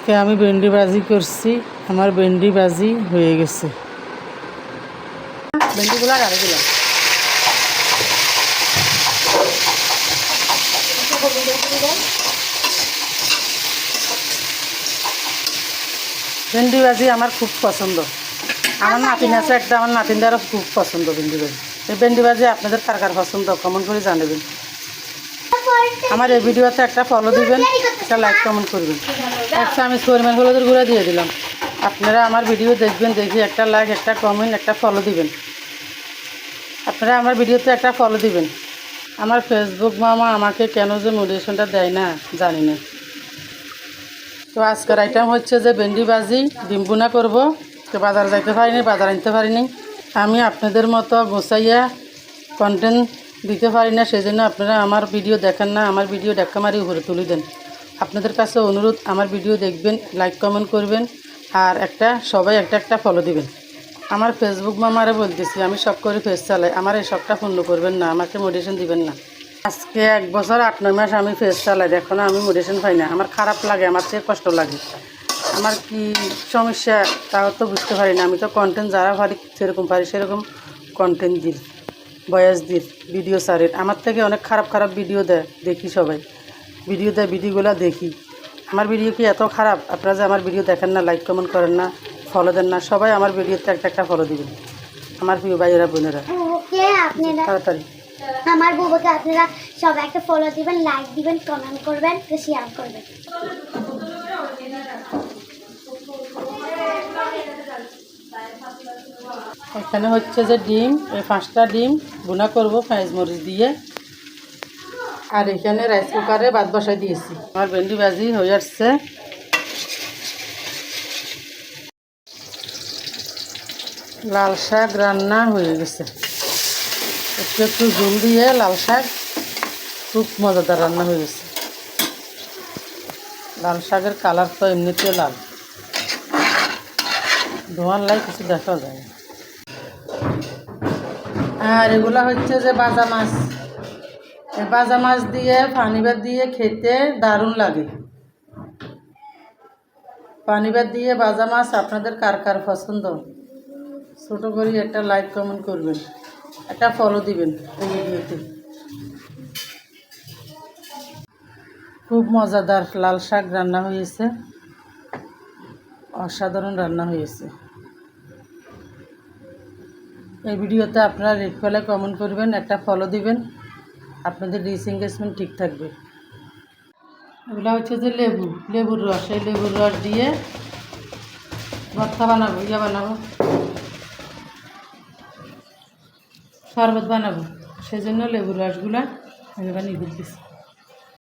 আজকে আমি ভেন্ডি ভাজি করছি। আমার ভেন্ডি ভাজি হয়ে গেছে। ভেন্ডিগুলো গাড়ি দিলাম। ভেন্ডি ভাজি আমার খুব পছন্দ। আমার নাতিন আছে একটা, আমার নাতিনদারও খুব পছন্দ ভেন্ডি ভাজি। এই ভেন্ডি ভাজি আপনাদের কার কার পছন্দ কমেন্ট করে জানাবেন। আমার এই ভিডিওতে একটা ফলো দিবেন, একটা লাইক কমেন্ট করবেন। একটা আমি পরিমাণ হলুদের গুঁড়া দিয়ে দিলাম। আপনারা আমার ভিডিও দেখবেন, দেখি একটা লাইক, একটা কমেন্ট, একটা ফলো দিবেন। আপনারা আমার ভিডিওতে একটা ফলো দিবেন। আমার ফেসবুক মামা আমাকে কেন যে মোটিভেশনটা দেয় না জানি না। তো আজকের আইটেম হচ্ছে যে ভেন্ডি ভাজি, ডিম ভুনা করবো। তো বাজার যাইতে পারিনি, বাজার আনতে পারিনি। আমি আপনাদের মতো গোছাইয়া কন্টেন্ট দিতে পারি না, সেই জন্য আপনারা আমার ভিডিও দেখেন না। আমার ভিডিও দেখা মারি উপরে তুলে দেন। আপনাদের কাছে অনুরোধ, আমার ভিডিও দেখবেন, লাইক কমেন্ট করবেন, আর সবাই একটা ফলো দিবেন। আমার ফেসবুক মামারে বলতেছি, আমি সব করে ফেস চালাই, আমার এই সবটা পূর্ণ করবেন না, আমাকে মোটিভেশন দিবেন না। আজকে 1 বছর 8-9 মাস আমি ফেস চালাই, এখনও আমি মোটিভেশন পাই না। আমার খারাপ লাগে, আমার চেয়ে কষ্ট লাগে। আমার কি সমস্যা তাও তো বুঝতে পারি না। আমি তো কন্টেন্ট যারা পারি সেরকম কন্টেন্ট দিই, বয়স দিই, ভিডিও সারের। আমার থেকে অনেক খারাপ ভিডিও দেয়, দেখি সবাই ভিডিওগুলো দেখি। আমার ভিডিও কি এত খারাপ? আপনারা যে আমার ভিডিও দেখেন না, লাইক কমেন্ট করেন না, ফলো দেন না। সবাই আমার ভিডিওতে একটা ফলো দিবেন, আমার প্রিয় ভাইয়েরা বোনেরা। তাড়াতাড়ি আমার বুবুকে আপনারা সবাই একটা ফলো দিবেন, লাইক দিবেন, কমেন্ট করবেন, শেয়ার করবেন। এখানে হচ্ছে যে ডিম, এই 5টা ডিম ভুনা করবো পেঁয়াজ মরিচ দিয়ে। আর এখানে রাইস কুকারে ভাত বসাই দিয়েছি। আমার ভেন্ডি ভাজি হয়ে আসছে। লাল শাক রান্না হয়ে গেছে। একটু ঝোল দিয়ে লাল শাক, খুব মজাদার রান্না হয়ে গেছে। লাল শাকের কালার তো এমনিতে লাল, ধোঁয়ার লাই কিছু দেখা যায়। আর এগুলা হচ্ছে যে বাজা মাছ। এই বাজা মাছ দিয়ে পানি ভাত দিয়ে খেতে দারুণ লাগে। পানি ভাত দিয়ে বাজা মাছ আপনাদের কার কার পছন্দ? ছোটো করে একটা লাইক কমেন্ট করবেন, একটা ফলো দিবেন এই ভিডিওতে। খুব মজাদার লাল শাক রান্না হয়েছে, অসাধারণ রান্না হয়েছে। এই ভিডিওতে আপনারা রেড ফেলে কমেন্ট করবেন, একটা ফলো দিবেন, আপনাদের রিচ এঙ্গেজমেন্ট ঠিক থাকবে। এগুলো হচ্ছে যে লেবুর রস। এই লেবুর রস দিয়ে ভর্তা বানাবো, বানাবো, শরবত বানাবো। সেই জন্য লেবুর রসগুলা আমি বানিয়ে দিতেছি।